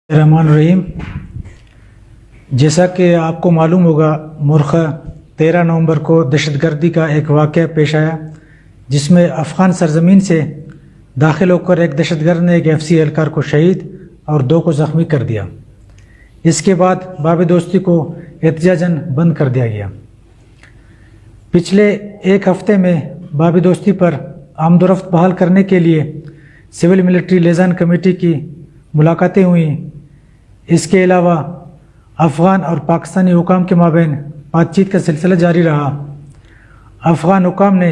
الرحمن الرحیم۔ جیسا کہ آپ کو معلوم ہوگا، مرخہ 13 نومبر کو دہشت گردی کا ایک واقعہ پیش آیا جس میں افغان سرزمین سے داخل ہو کر ایک دہشت گرد نے ایک ایف سی اہلکار کو شہید اور 2 کو زخمی کر دیا۔ اس کے بعد باب دوستی کو احتجاجاً بند کر دیا گیا۔ پچھلے ایک ہفتے میں باب دوستی پر آمد و رفت بحال کرنے کے لیے سول ملٹری لیزان کمیٹی کی ملاقاتیں ہوئیں۔ اس کے علاوہ افغان اور پاکستانی حکام کے مابین بات چیت کا سلسلہ جاری رہا۔ افغان حکام نے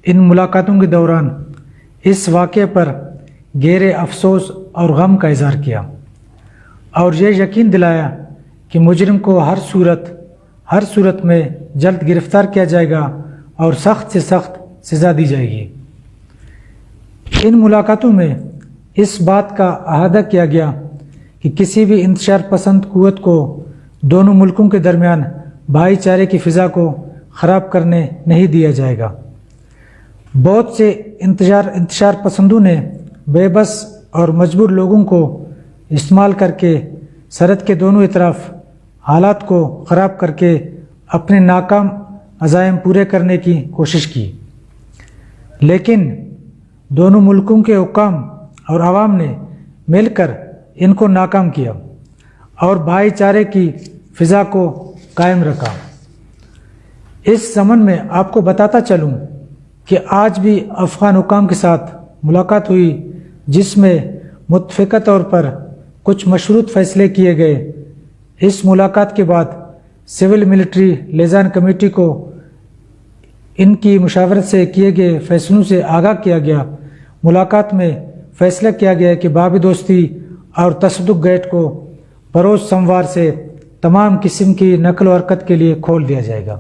ان ملاقاتوں کے دوران اس واقعے پر گہرے افسوس اور غم کا اظہار کیا اور یہ یقین دلایا کہ مجرم کو ہر صورت میں جلد گرفتار کیا جائے گا اور سخت سے سخت سزا دی جائے گی۔ ان ملاقاتوں میں اس بات کا احاطہ کیا گیا کہ کسی بھی انتشار پسند قوت کو دونوں ملکوں کے درمیان بھائی چارے کی فضا کو خراب کرنے نہیں دیا جائے گا۔ بہت سے انتشار پسندوں نے بے بس اور مجبور لوگوں کو استعمال کر کے سرحد کے دونوں اطراف حالات کو خراب کر کے اپنے ناکام عزائم پورے کرنے کی کوشش کی، لیکن دونوں ملکوں کے حکام اور عوام نے مل کر ان کو ناکام کیا اور بھائی چارے کی فضا کو قائم رکھا۔ اس ضمن میں آپ کو بتاتا چلوں کہ آج بھی افغان حکام کے ساتھ ملاقات ہوئی جس میں متفقہ طور پر کچھ مشروط فیصلے کیے گئے۔ اس ملاقات کے بعد سول ملٹری لیزان کمیٹی کو ان کی مشاورت سے کیے گئے فیصلوں سے آگاہ کیا گیا۔ ملاقات میں فیصلہ کیا گیا کہ باب دوستی اور تصدق گیٹ کو بروز سوموار سے تمام قسم کی نقل و حرکت کے لیے کھول دیا جائے گا۔